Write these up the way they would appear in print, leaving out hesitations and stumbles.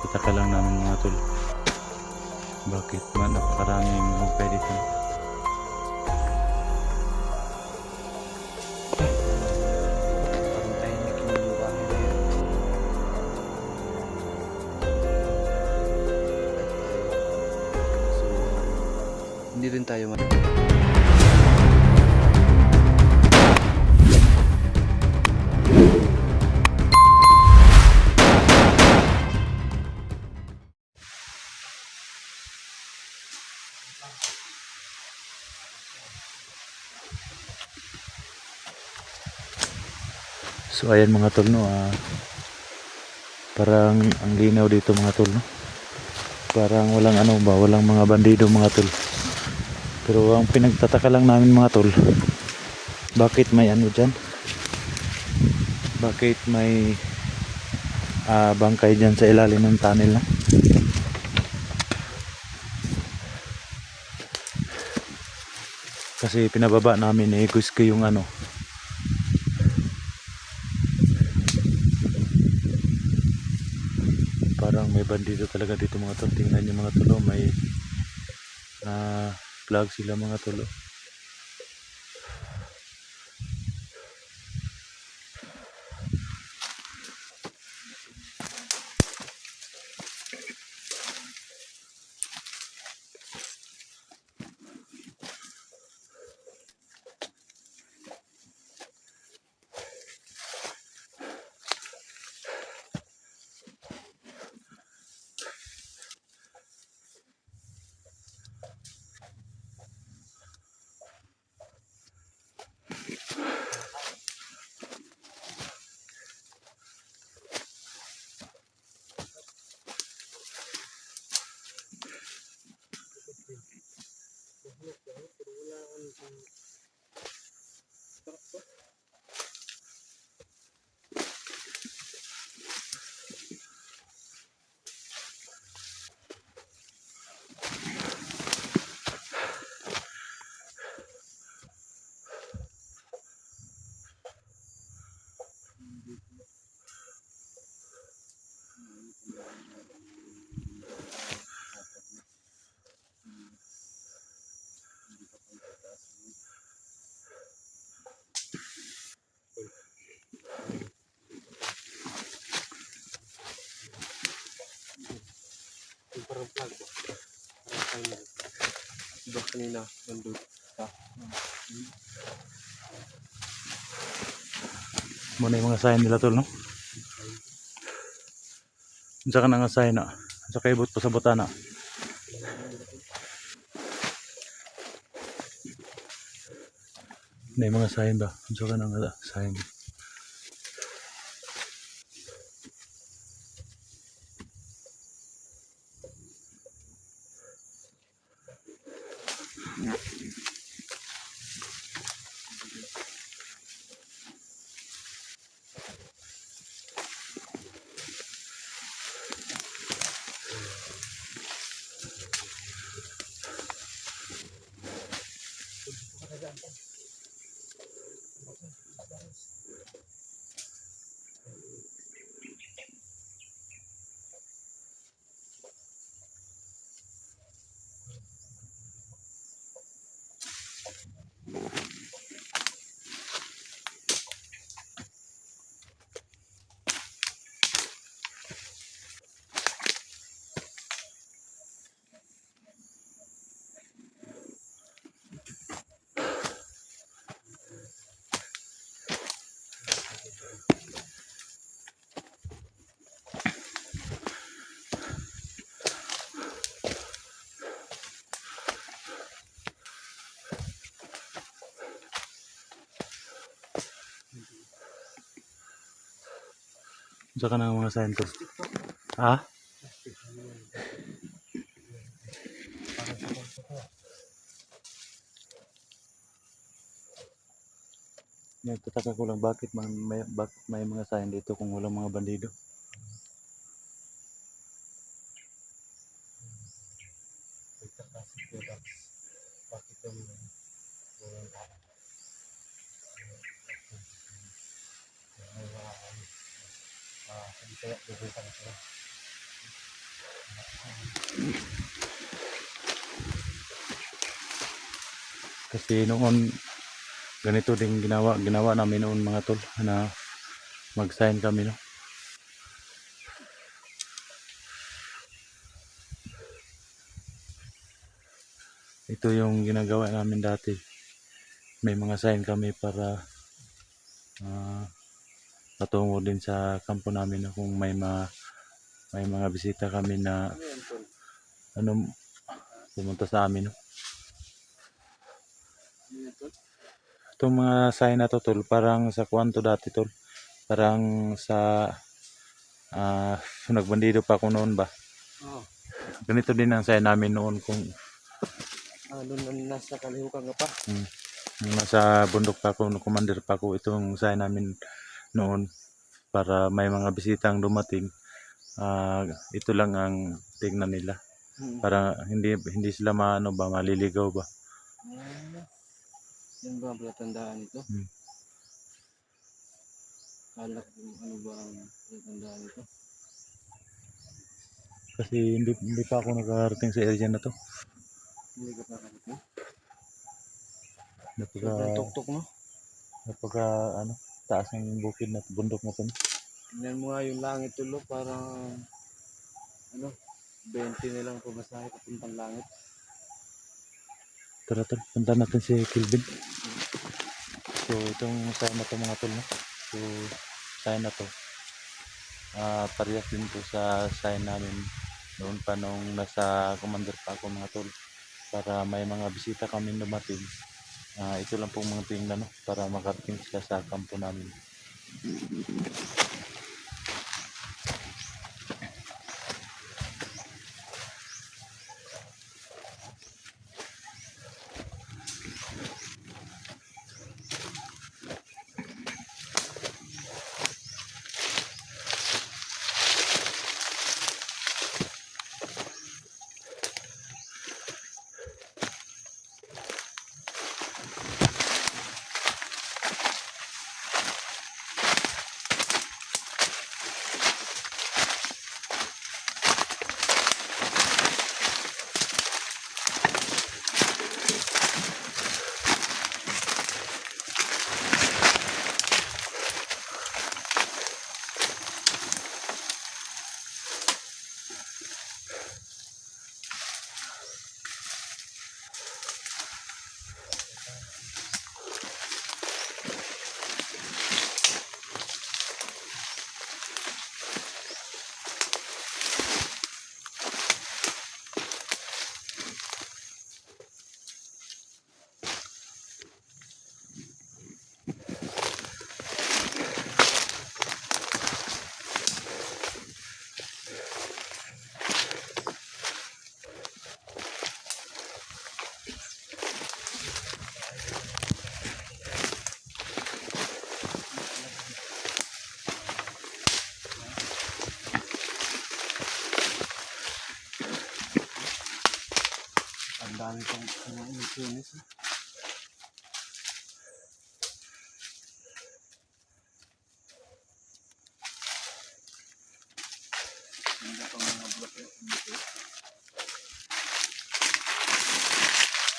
Pinagtataka lang namin mga tol. Bakit napakaraming hukay dito? Parang tahimik yung bahay na yan. So, hindi rin tayo So ayan mga tol no, parang ang linaw dito mga tol no. Parang walang walang mga bandido mga tol. Pero ang pinagtataka lang namin mga tol, bakit may dyan? Bakit may bangkay dyan sa ilalim ng tunnel na? Kasi pinababa namin gusto yung parang may bandido talaga dito mga tol. Tingnan nyo mga tol, may flag sila mga tol. parang flag ba? Parang final. Diba kanina nandun pa? Muna yung mga sign nila tol no. Unsa ka na nga sign na? Unsa kay ibot pa sa butana? Na yung mga sign ba? Unsa ka na nga sign? Unsa ka na nga mga sign tol? Ha? Nagtataka ko lang bakit may mga sign dito kung walang mga bandido. Bakit yung hindi kaya bubulkan sila? Kasi noon ganito din ginawa namin noon mga tol na mag-sign kami, no. Ito yung ginagawa namin dati. May mga sign kami para patungo din sa kampo namin, no, kung may mga bisita kami na Ano yan, tol? ano pumunta sa amin, no. Ano yan, tol? Itong mga sign na to tol, parang sa kwanto dati tol. Parang sa nagbandido pa ako noon ba. Oo. Ganito din ang sign namin noon kung Doon nasa kalihukan ka pa. nung nasa bundok pa ako, no, commander pa ako, itong sign namin noon para may mga bisitang dumating. Ito lang ang tingnan nila. Para hindi sila maliligaw ba. Yan ba ang palatandaan ito? Hmm. Kala ko ano ba ang palatandaan ito? Kasi hindi pa ako nakarating sa area na to. Hindi ka pa kapit mo? Napaka Sobrang tuktok, no? napaka taas ng bukid na bundok na to. Tingnan mo nga yung langit, tulo, parang 20 na lang pumasahe papuntang langit. Tara tol, punta natin si Kilvin. So itong sign na to mga tol, no? So sign na to parehas din to sa sign namin noon pa nung nasa commander pa ako mga tol, para may mga bisita kami dumating. Ito lang pong mga tingnan, no, para makarating sila sa kampo namin. Ang dami pang mga inutunis. Ganda pang mga block dito.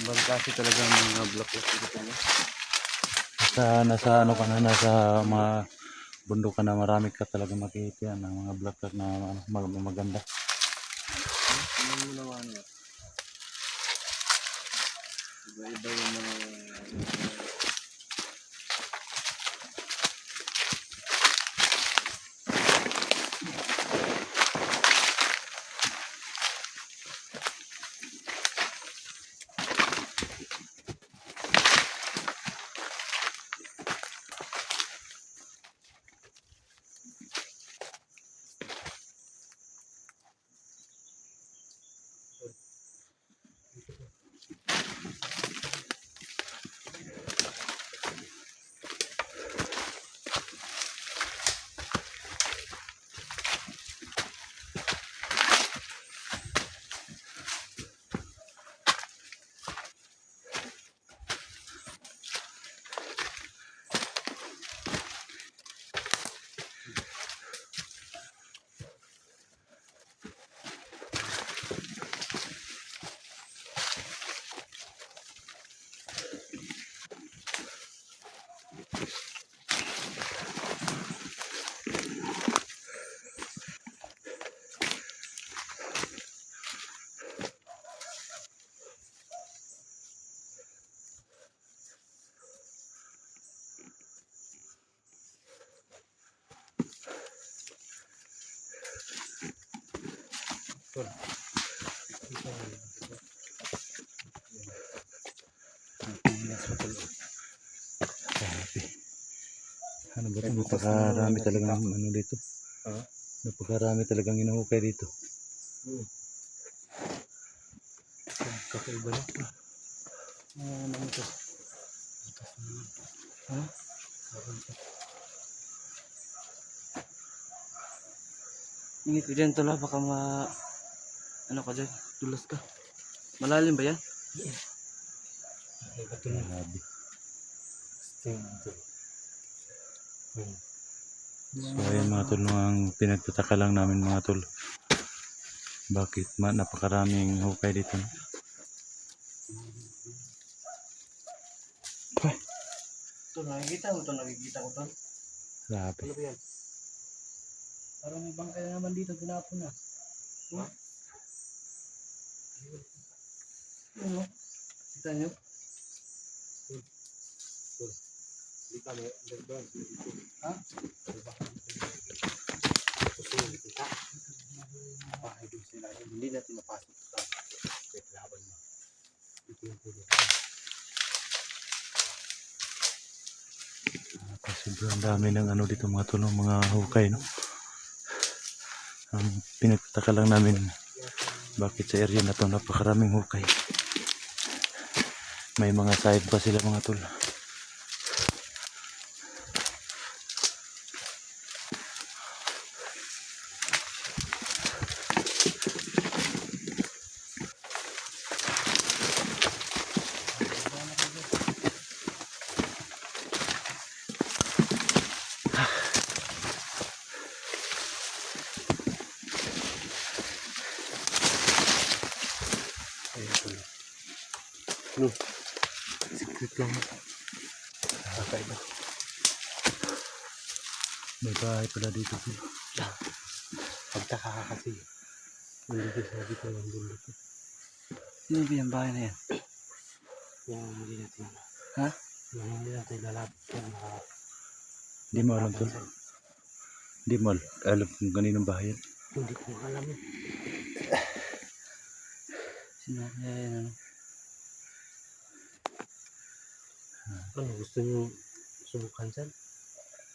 Ibang klase talaga ang mga block dito, no? Nasa nasa mga bundok ka na, marami ka talaga makikita ng mga black na maganda. Ano mo naman yan? Iba-iba yung mga Tol. Grabe. Ano ba ito? Napakarami talagang ano dito. Ha? Napakarami talagang inuhukay dito. Kakaiba na. Ano ito? Ha? Ingit ka dyan, tol, ha? Baka ano ka dyan? Tulas ka. Malalim ba yan? Grabe. So ayun mga tol, ang pinagtataka lang namin mga tol. Bakit napakaraming hukay dito? No? Ay, Tol, nakikita mo tol, nakikita ko tol. grabe. Ano ba yan? Parang may bangkay na naman dito, tinapon na. Ha? Ano? Kita nyo? Hindi kami underground. Ha? Bahay doon sila. Hindi natin mapasok sa laban mo. Ito yung pulo. Sobrang dami ng ano dito mga tol, mga hukay, no? Ang pinagtataka lang namin, bakit sa area na to napakaraming hukay. May mga side pa sila mga tol. No. Secret lang. Kakaiba. May bahay pala dito tol. Pagtaka ka kasi. Nandito sa dito ng bundok. Sino ba yung bahay na yan? Yung hindi natin. Ha? Yung hindi natin lalapit yan. Di mo alam tol. Di mo alam kung kaninong bahay yan. Hindi ko alam eh. Sino kaya yan ano? Ano gusto nyo subukan dyan?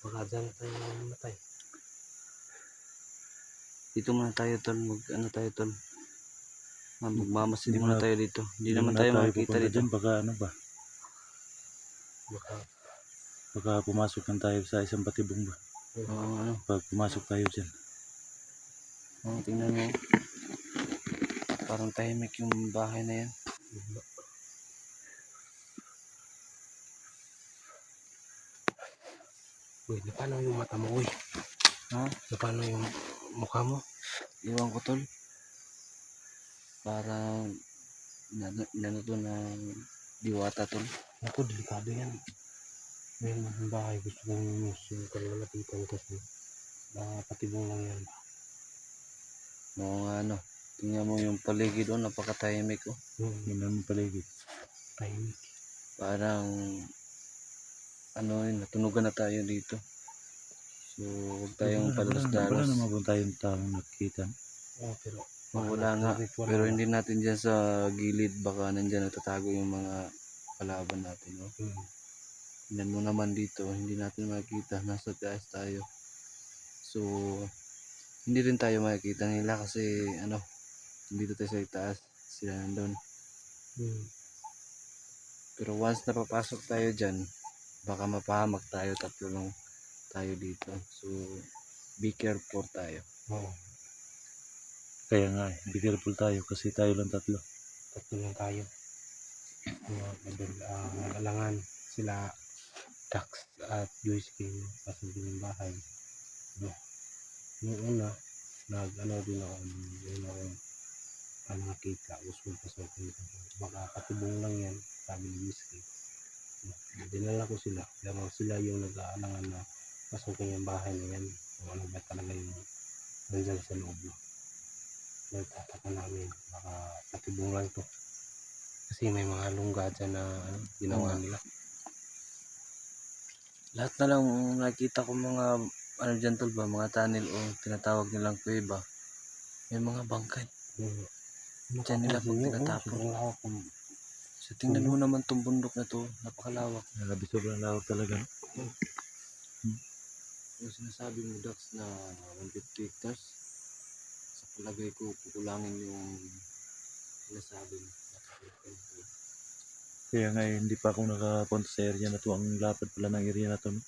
Baka dyan tayo mamatay. Dito muna tayo tol, ano tayo tol. Magmamasid Hindi muna muna- tayo dito. Hindi naman muna tayo makikita pupunta dito. dyan, baka ano ba? Baka Pumasok lang tayo sa isang patibong ba? ano. Pag pumasok tayo dyan. Tingnan mo. Parang tahimik yung bahay na yan. Uy, paano yung mata mo, uy? Ha? Paano yung mukha mo? Iwan ko tol. Parang inano to ng diwata tol. Ako, delikado yan. Meron ng bahay, gusto kong subukan lalapitan kasi patibong lang yan. Oo nga ano. Tingnan mo yung paligid doon, napakatahimik oh. Yun ang paligid. Tahimik. Parang ano yun, natunugan na tayo dito. So, huwag tayong Wala padalos-dalos. naman po tayong taong nakikita. Pero wala nga. Pero hindi natin dyan sa gilid, baka nandyan natatago yung mga kalaban natin. No? Tingnan mo naman dito, hindi natin makikita. Nasa taas tayo. So, hindi rin tayo makikita nila kasi ano, dito tayo sa itaas. Sila nandun. Pero once na papasok tayo dyan, baka mapahamak tayo, tatlo lang tayo dito. So, be careful tayo. Kaya nga be careful tayo kasi tayo lang tatlo. Tatlo lang tayo. Nag-alangan sila Dax at Joyce King pasok din yung bahay. Yung una, nag-ano din ako, nakita, gusto ko pasokin. Baka katibong lang yan, sabi ni Joyce King. Dinala ko sila, pero sila yung nag-aalangan na pasukin yung bahay na yan. O ano ba talaga yung nandyan sa loob. Nagtataka namin, baka katibong lang to. Kasi may mga lungga dyan na ginawa nila. Lahat na lang nakita ko mga ano dyan tol ba, mga tunnel o tinatawag nilang kuweba. May mga bangkay. Diyan nila po tinatapon. Sobrang lawak ng So tingnan mo naman tong bundok na to, napakalawak. Grabe, sobrang lawak talaga. Yung sinasabi mo Dax na 150 hectares, sa palagay ko kukulangin yung sinasabi mo. Kaya nga hindi pa ako nakapunta sa area na to. Ang lapad pala ng area na to, no?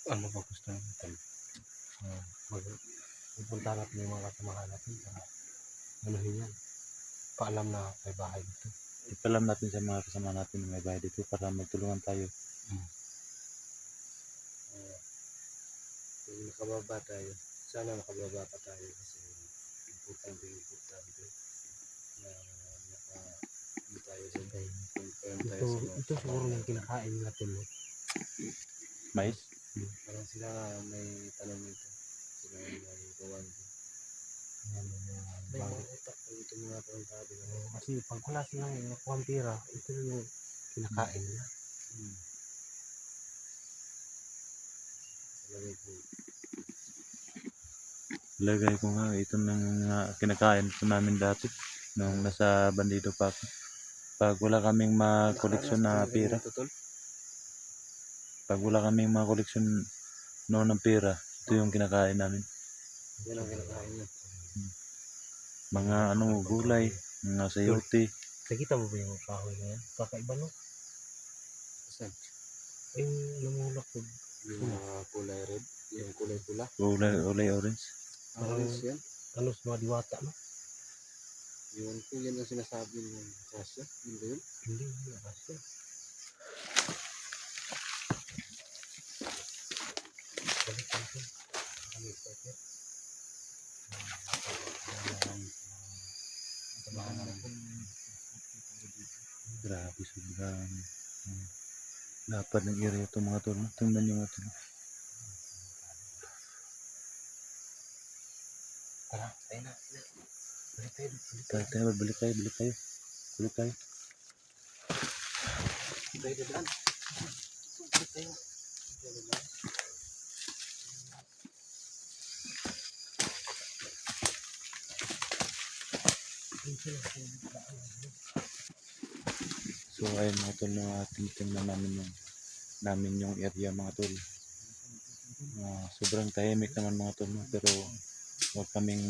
ano ba gusto natin? Pupunta natin yung mga kasamahan natin para anuhin yan. Paalam na may bahay dito. Ipalam natin sa mga kasama natin na may bahay dito para magtulungan tayo. Kung makababa tayo, sana makababa pa tayo kasi importante na ano tayo sa confirm tayo Ito, sa mga ito siguro yung kinakain natin. No? Mais? parang sila may tanong nito. Sila may gawan dito. Yan, May mga utak pag ito mga tarantado. kasi pag wala silang nakuha ang pera, ito yung kinakain nila. Palagay ko, Lagay ko nga, ito nang kinakain ko namin dati nung nasa Bandido pa ako. Pag wala kaming makoleksyon na pera, pag wala kaming makoleksyon noon ng pera, ito yung kinakain namin. yan ang kinakain niya. Mga gulay, mga sayote. Nakita mo ba yung kahoy na yan? Kakaiba no? Saan? Yung lumulak ko. Yung mga kulay red, yung kulay pula. Ulay orange. Orange yan. Ano sa mga diwata no? Yun po yan ang sinasabi ng Sasha. Yun ba yun? Hindi, hindi kasi. Balik natin. Balik natin. Grabe, sobrang lapad ng area ito mga tol. Tingnan nyo mga tol. Tara, tayo na. Balik tayo. Balik tayo. Tayo dadaan. Balik tayo. So ayun mga tol, tingnan namin yung area mga tol. Sobrang tahimik naman mga tol, no? Pero huwag kaming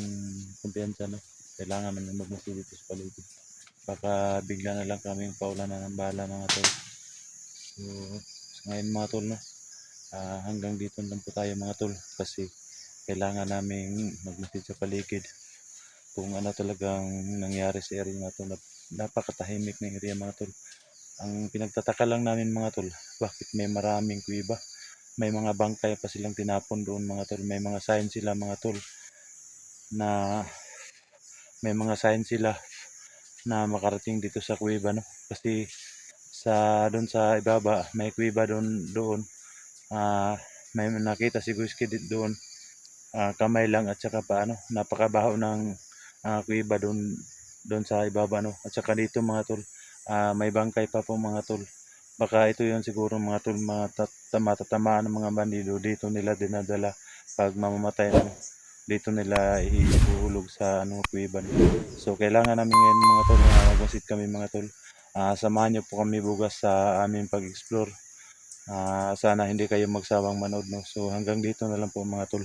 kumpiyansa, no? Kailangan namin magmasid dito sa paligid. Baka bigla na lang kaming paulanan ng bala mga tol. So ngayon mga tol, no? Hanggang dito lang po tayo mga tol kasi kailangan namin magmasid sa paligid kung ano talagang nangyari sa area na to. Napakatahimik ng area mga tol. Ang pinagtataka lang namin mga tol, bakit may maraming kuiba, may mga bangkay pa silang tinapon doon mga tol, may mga sign sila mga tol na makarating dito sa kuiba, no? Kasi doon sa ibaba may kuiba doon. May nakita si Guski doon, kamay lang at saka paano, napakabaho ng kuiba doon sa ibaba, no? At saka dito mga tol, may bangkay pa po mga tol. Baka ito yun siguro mga tol, matatamaan ng mga bandido, dito nila dinadala pag mamamatay, no? Dito nila ihuhulog sa kuiba, no? So kailangan namin ngayon mga tol na magmasid kami mga tol. Samahan niyo po kami bukas sa aming pag-explore. Sana hindi kayo magsawang manood, no? So hanggang dito na lang po mga tol.